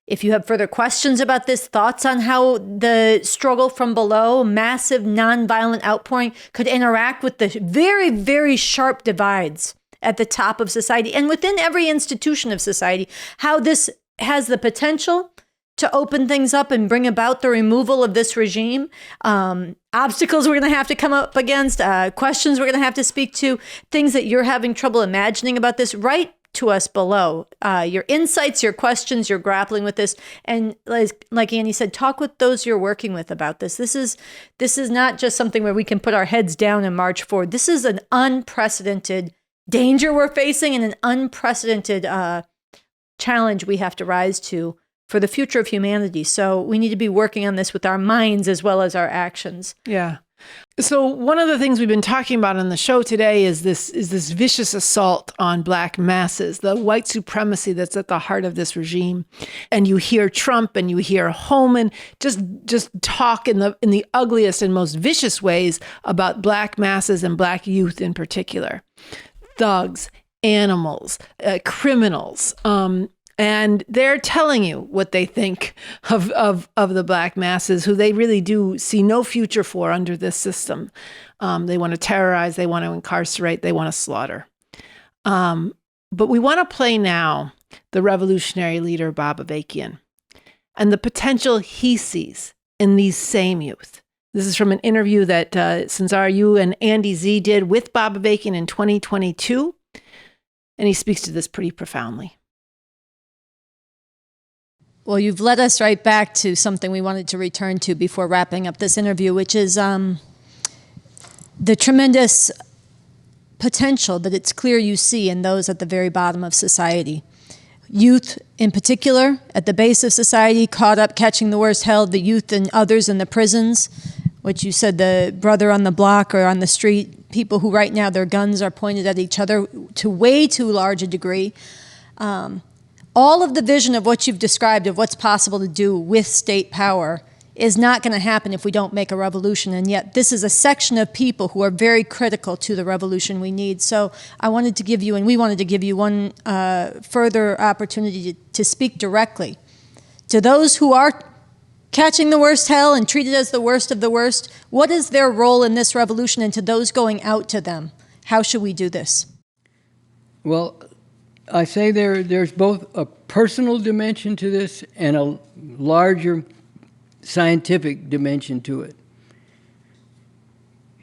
If you have further questions about this, thoughts on how the struggle from below, massive nonviolent outpouring, could interact with the very, very sharp divides at the top of society and within every institution of society, how this has the potential to open things up and bring about the removal of this regime, obstacles we're going to have to come up against, questions we're going to have to speak to, things that you're having trouble imagining about this, right to us below. Your insights, your questions, you're grappling with this. And like Annie said, talk with those you're working with about this. This is not just something where we can put our heads down and march forward. This is an unprecedented danger we're facing and an unprecedented challenge we have to rise to for the future of humanity. So we need to be working on this with our minds as well as our actions. Yeah. So one of the things we've been talking about on the show today is this vicious assault on Black masses, the white supremacy that's at the heart of this regime. And you hear Trump and you hear Holman just talk in the ugliest and most vicious ways about Black masses and Black youth in particular. Thugs, animals, criminals. And they're telling you what they think of the Black masses, who they really do see no future for under this system. They want to terrorize, they want to incarcerate, they want to slaughter. But we want to play now the revolutionary leader, Bob Avakian, and the potential he sees in these same youth. This is from an interview that Sansara, you and Andy Z did with Bob Avakian in 2022. And he speaks to this pretty profoundly. Well, you've led us right back to something we wanted to return to before wrapping up this interview, which is the tremendous potential that it's clear you see in those at the very bottom of society. Youth in particular, at the base of society, caught up catching the worst hell, the youth and others in the prisons, which you said the brother on the block or on the street, people who right now their guns are pointed at each other to way too large a degree. All of the vision of what you've described of what's possible to do with state power is not going to happen if we don't make a revolution. And yet this is a section of people who are very critical to the revolution we need. So I wanted to give you, and we wanted to give you one further opportunity to speak directly to those who are catching the worst hell and treated as the worst of the worst. What is their role in this revolution? And to those going out to them, how should we do this? Well, I say there's both a personal dimension to this and a larger scientific dimension to it.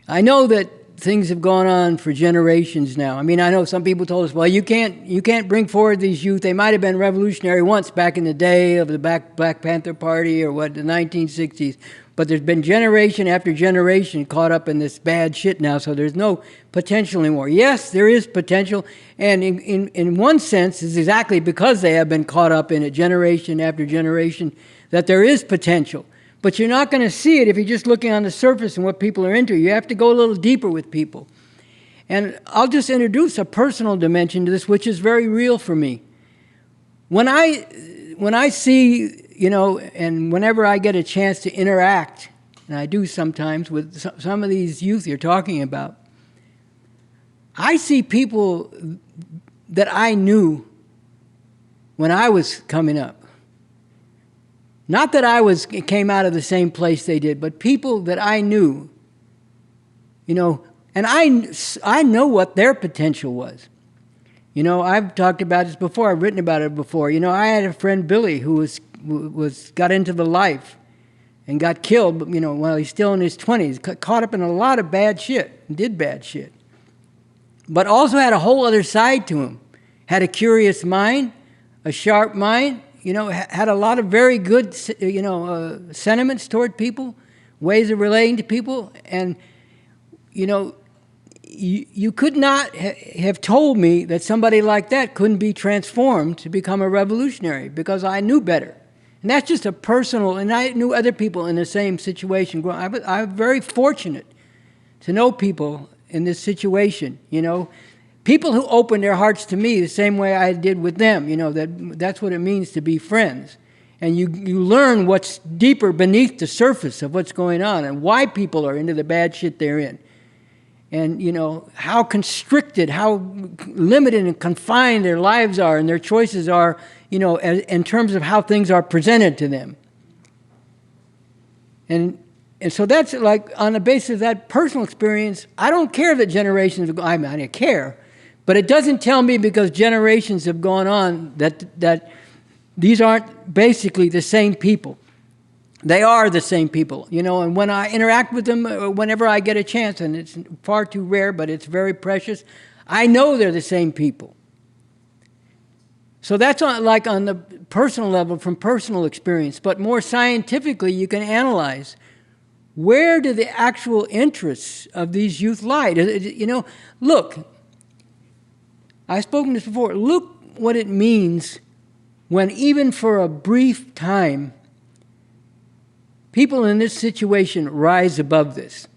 I know that things have gone on for generations now. I mean, I know some people told us, well, you can't bring forward these youth. They might have been revolutionary once back in the day of the Black Panther Party or what, the 1960s. But there's been generation after generation caught up in this bad shit now, so there's no potential anymore. Yes, there is potential, and in one sense, it's exactly because they have been caught up in it generation after generation that there is potential. But you're not going to see it if you're just looking on the surface and what people are into. You have to go a little deeper with people. And I'll just introduce a personal dimension to this, which is very real for me. When I see, you know, and whenever I get a chance to interact, and I do sometimes with some of these youth you're talking about, I see people that I knew when I was coming up. Not that came out of the same place they did, but people that I knew, you know, and I know what their potential was. You know, I've talked about this before. I've written about it before. You know, I had a friend, Billy, who got into the life and got killed, you know, while he's still in his 20s, caught up in a lot of bad shit, and did bad shit. But also had a whole other side to him. Had a curious mind, a sharp mind, you know, had a lot of very good, you know, sentiments toward people, ways of relating to people. And, you know, you could not have told me that somebody like that couldn't be transformed to become a revolutionary, because I knew better. And that's just a personal, and I knew other people in the same situation. I'm very fortunate to know people in this situation, you know. People who open their hearts to me the same way I did with them, you know, that's what it means to be friends. And you learn what's deeper beneath the surface of what's going on and why people are into the bad shit they're in. And, you know, how constricted, how limited and confined their lives are and their choices are, you know, in terms of how things are presented to them. And so that's like, on the basis of that personal experience, I don't care that generations have gone, I care. But it doesn't tell me, because generations have gone on, that these aren't basically the same people. They are the same people, you know, and when I interact with them, whenever I get a chance, and it's far too rare, but it's very precious, I know they're the same people. So that's like on the personal level, from personal experience. But more scientifically, you can analyze, where do the actual interests of these youth lie? You know, look, I've spoken this before. Look what it means when, even for a brief time, people in this situation rise above this.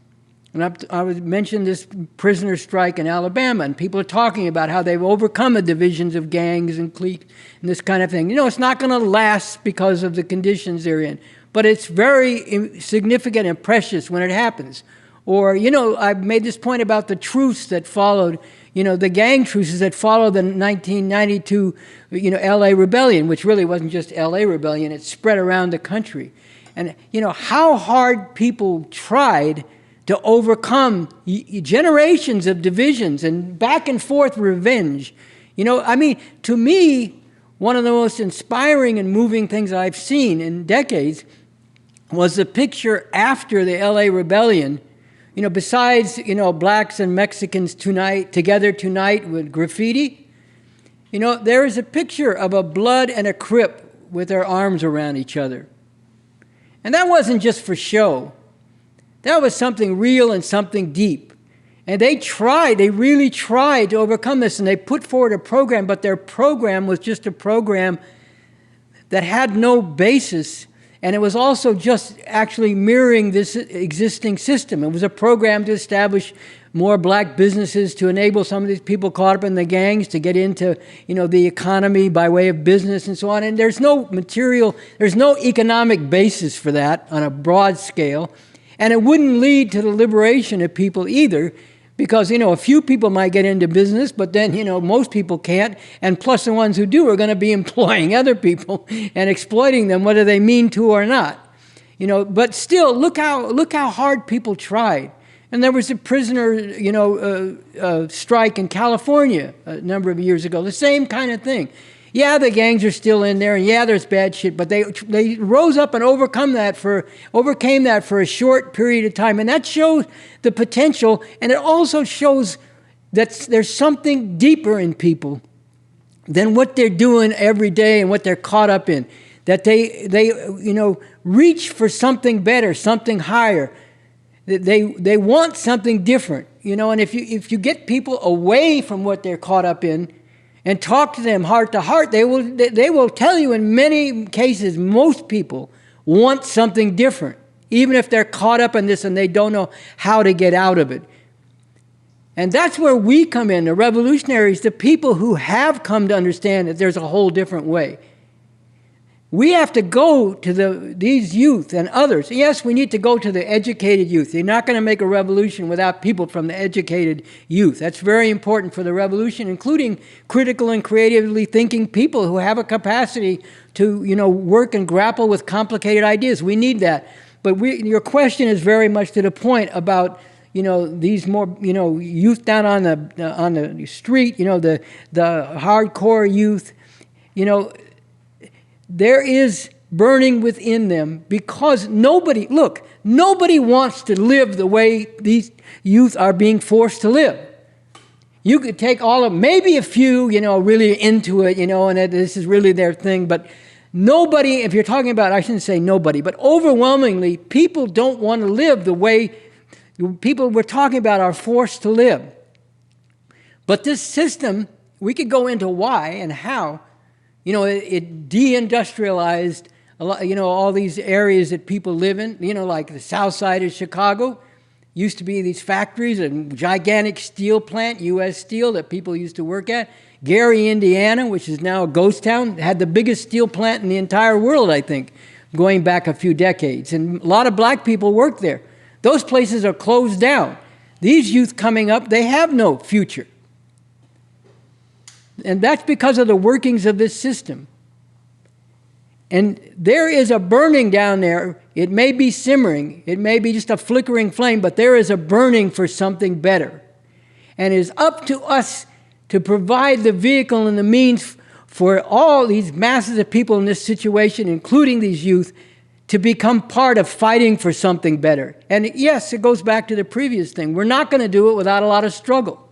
And I mentioned this prisoner strike in Alabama, and people are talking about how they've overcome the divisions of gangs and cliques and this kind of thing. You know, it's not going to last because of the conditions they're in, but it's very significant and precious when it happens. Or, you know, I've made this point about the truce that followed, you know, the gang truces that followed the 1992, you know, LA rebellion, which really wasn't just LA rebellion, it spread around the country. And, you know, how hard people tried to overcome generations of divisions and back and forth revenge. You know, I mean, to me, one of the most inspiring and moving things I've seen in decades was the picture after the LA rebellion. You know, besides, you know, blacks and Mexicans together tonight with graffiti, you know, there is a picture of a blood and a crip with their arms around each other. And that wasn't just for show. That was something real and something deep. And they really tried to overcome this, and they put forward a program, but their program was just a program that had no basis. And it was also just actually mirroring this existing system. It was a program to establish more black businesses, to enable some of these people caught up in the gangs to get into, you know, the economy by way of business and so on. And there's no economic basis for that on a broad scale. And it wouldn't lead to the liberation of people either, because, you know, a few people might get into business, but then, you know, most people can't. And plus the ones who do are going to be employing other people and exploiting them, whether they mean to or not. You know, but still, look how hard people tried. And there was a prisoner, you know, strike in California a number of years ago, the same kind of thing. Yeah, the gangs are still in there, and yeah, there's bad shit, but they rose up and overcame that for a short period of time, and that shows the potential, and it also shows that there's something deeper in people than what they're doing every day and what they're caught up in. That they reach for something better, something higher. They want something different, and if you get people away from what they're caught up in and talk to them heart to heart, they will tell you in many cases, most people want something different, even if they're caught up in this and they don't know how to get out of it. And that's where we come in, the revolutionaries, the people who have come to understand that there's a whole different way. We have to go to these youth and others. Yes, we need to go to the educated youth. You're not going to make a revolution without people from the educated youth. That's very important for the revolution, including critical and creatively thinking people who have a capacity to, work and grapple with complicated ideas. We need that. But your question is very much to the point about these more, youth down on the street, the hardcore youth, there is burning within them because nobody wants to live the way these youth are being forced to live. You could take maybe a few, really into it, and that this is really their thing, but nobody, if you're talking about, I shouldn't say nobody, but overwhelmingly, people don't want to live the way people we're talking about are forced to live. But this system, we could go into why and how, it deindustrialized, all these areas that people live in, like the south side of Chicago, used to be these factories, a gigantic steel plant, U.S. Steel, that people used to work at. Gary, Indiana, which is now a ghost town, had the biggest steel plant in the entire world, I think, going back a few decades. And a lot of black people worked there. Those places are closed down. These youth coming up, they have no future. And that's because of the workings of this system. And there is a burning down there. It may be simmering. It may be just a flickering flame, but there is a burning for something better. And it is up to us to provide the vehicle and the means for all these masses of people in this situation, including these youth, to become part of fighting for something better. And yes, it goes back to the previous thing. We're not going to do it without a lot of struggle.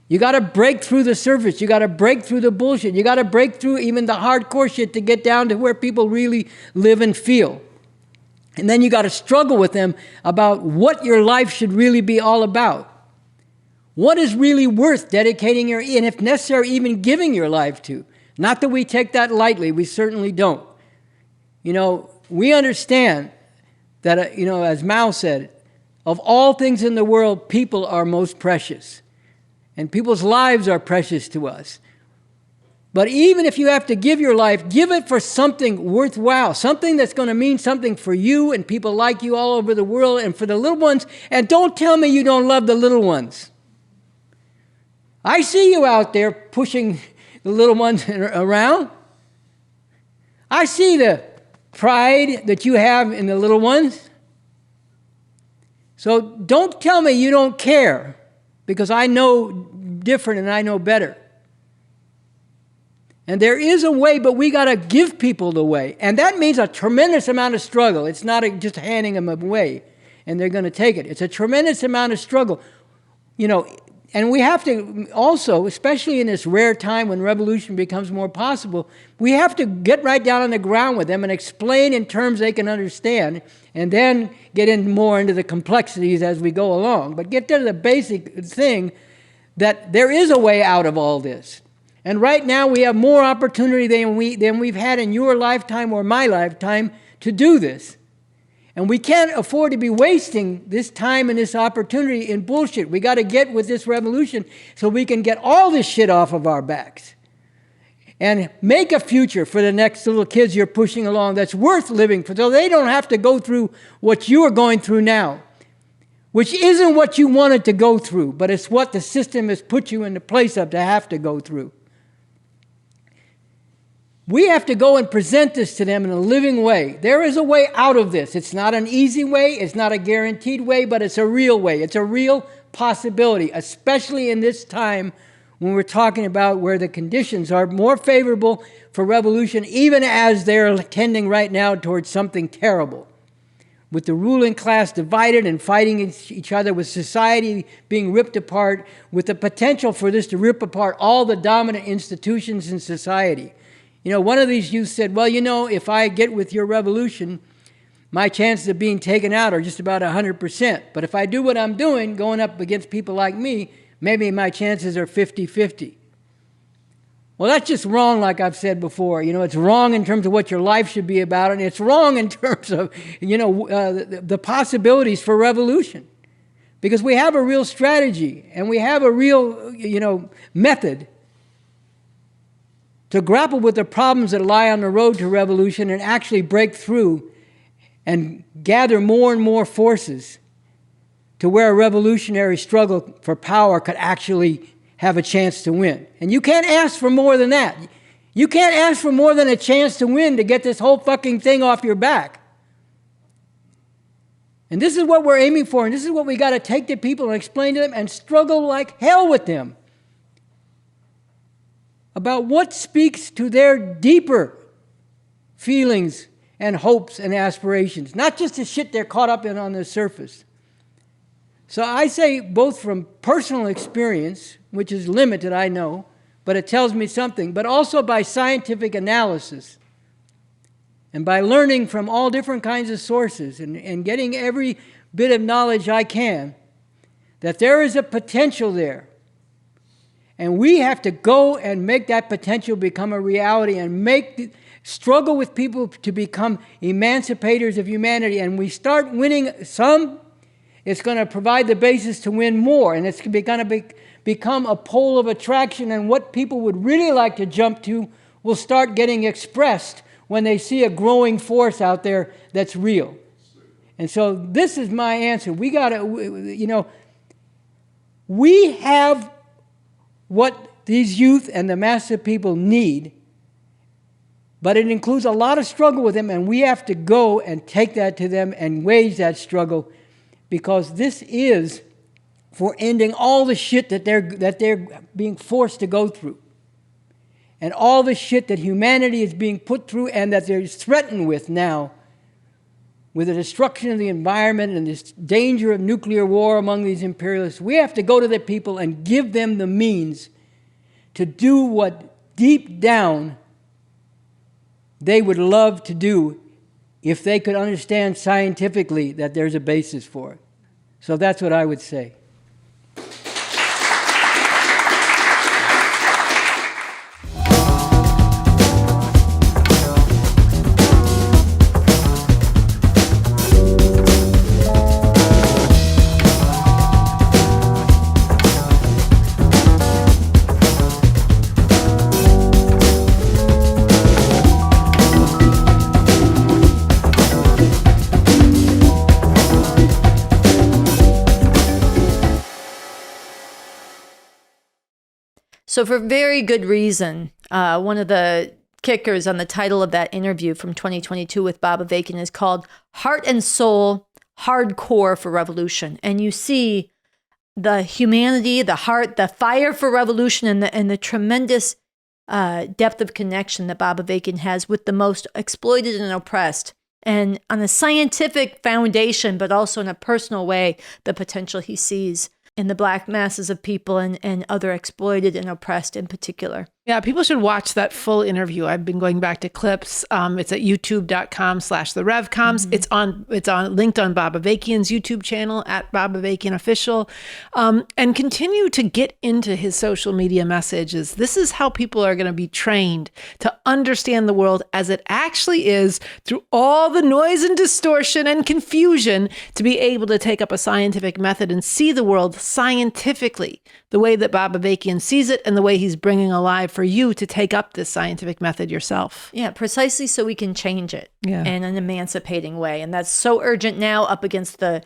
You got to break through the surface. You got to break through the bullshit. You got to break through even the hardcore shit to get down to where people really live and feel. And then you got to struggle with them about what your life should really be all about. What is really worth dedicating and if necessary, even giving your life to? Not that we take that lightly. We certainly don't. We understand that, as Mao said, of all things in the world, people are most precious. And people's lives are precious to us. But even if you have to give your life, give it for something worthwhile, something that's going to mean something for you and people like you all over the world and for the little ones. And don't tell me you don't love the little ones. I see you out there pushing the little ones around. I see the pride that you have in the little ones. So don't tell me you don't care, because I know different and I know better. And there is a way, but we got to give people the way. And that means a tremendous amount of struggle. It's not just handing them away and they're going to take it. It's a tremendous amount of struggle. And we have to also, especially in this rare time when revolution becomes more possible, we have to get right down on the ground with them and explain in terms they can understand, and then get more into the complexities as we go along. But get to the basic thing that there is a way out of all this. And right now we have more opportunity than we've had in your lifetime or my lifetime to do this. And we can't afford to be wasting this time and this opportunity in bullshit. We got to get with this revolution so we can get all this shit off of our backs and make a future for the next little kids you're pushing along that's worth living for, so they don't have to go through what you are going through now, which isn't what you wanted to go through, but it's what the system has put you in the place of to have to go through. We have to go and present this to them in a living way. There is a way out of this. It's not an easy way. It's not a guaranteed way, but it's a real way. It's a real possibility, especially in this time when we're talking about where the conditions are more favorable for revolution, even as they're tending right now towards something terrible. With the ruling class divided and fighting each other, with society being ripped apart, with the potential for this to rip apart all the dominant institutions in society. You know, one of these youths said, well, you know, if I get with your revolution, my chances of being taken out are just about 100%. But if I do what I'm doing, going up against people like me, maybe my chances are 50-50. Well, that's just wrong, like I've said before. You know, it's wrong in terms of what your life should be about, and it's wrong in terms of, you know, the possibilities for revolution. Because we have a real strategy, and we have a real, you know, method to grapple with the problems that lie on the road to revolution and actually break through and gather more and more forces to where a revolutionary struggle for power could actually have a chance to win. And you can't ask for more than that. You can't ask for more than a chance to win to get this whole fucking thing off your back. And this is what we're aiming for, and this is what we got to take to people and explain to them and struggle like hell with them about what speaks to their deeper feelings and hopes and aspirations, not just the shit they're caught up in on the surface. So I say, both from personal experience, which is limited, I know, but it tells me something, but also by scientific analysis and by learning from all different kinds of sources and getting every bit of knowledge I can, that there is a potential there. And we have to go and make that potential become a reality and struggle with people to become emancipators of humanity. And we start winning some, it's going to provide the basis to win more. And it's going to become a pole of attraction. And what people would really like to jump to will start getting expressed when they see a growing force out there that's real. And so this is my answer. We got to, you know, we have what these youth and the mass of people need, but it includes a lot of struggle with them, and we have to go and take that to them and wage that struggle, because this is for ending all the shit that they're being forced to go through, and all the shit that humanity is being put through and that they're threatened with now, with the destruction of the environment and this danger of nuclear war among these imperialists. We have to go to the people and give them the means to do what deep down they would love to do if they could understand scientifically that there's a basis for it. So that's what I would say. So for very good reason, one of the kickers on the title of that interview from 2022 with Bob Avakian is called Heart and Soul, Hardcore for Revolution. And you see the humanity, the heart, the fire for revolution, and the tremendous depth of connection that Bob Avakian has with the most exploited and oppressed. And on a scientific foundation, but also in a personal way, the potential he sees in the black masses of people and other exploited and oppressed in particular. Yeah, people should watch that full interview. I've been going back to clips. It's at youtube.com/the Revcoms. It's linked on Bob Avakian's YouTube channel at Bob Avakian Official. And continue to get into his social media messages. This is how people are going to be trained to understand the world as it actually is, through all the noise and distortion and confusion, to be able to take up a scientific method and see the world scientifically, the way that Bob Avakian sees it and the way he's bringing alive for you to take up this scientific method yourself. Yeah, precisely so we can change it in an emancipating way. And that's so urgent now up against the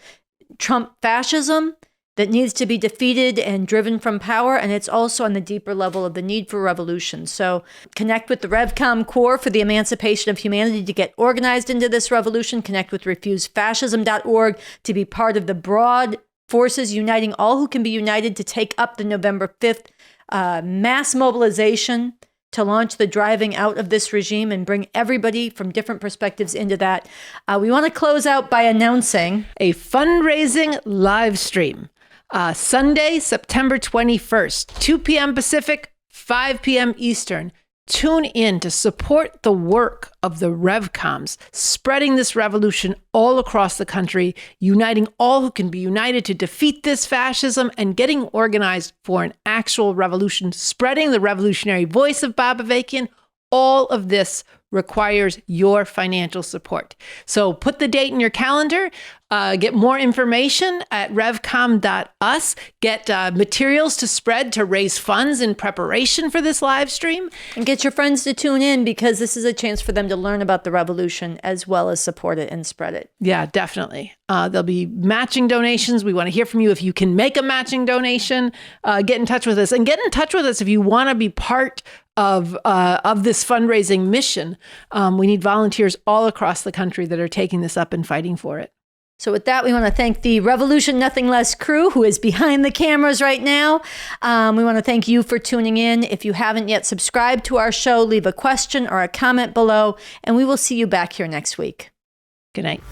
Trump fascism that needs to be defeated and driven from power. And it's also on the deeper level of the need for revolution. So connect with the REVCOM Corps for the Emancipation of Humanity to get organized into this revolution. Connect with refusefascism.org to be part of the broad forces uniting all who can be united to take up the November 5th mass mobilization to launch the driving out of this regime and bring everybody from different perspectives into that. We want to close out by announcing a fundraising live stream. Sunday, September 21st, 2 p.m. Pacific, 5 p.m. Eastern. Tune in to support the work of the Revcoms, spreading this revolution all across the country, uniting all who can be united to defeat this fascism and getting organized for an actual revolution, spreading the revolutionary voice of Bob Avakian. All of this requires your financial support. So put the date in your calendar, get more information at revcom.us, get materials to spread to raise funds in preparation for this live stream. And get your friends to tune in, because this is a chance for them to learn about the revolution as well as support it and spread it. Yeah, definitely. There'll be matching donations. We want to hear from you. If you can make a matching donation, get in touch with us. And get in touch with us if you want to be part of this fundraising mission. We need volunteers all across the country that are taking this up and fighting for it. So with that, we want to thank the Revolution Nothing Less crew who is behind the cameras right now. We want to thank you for tuning in. If you haven't yet subscribed to our show, leave a question or a comment below, and we will see you back here next week. Good night.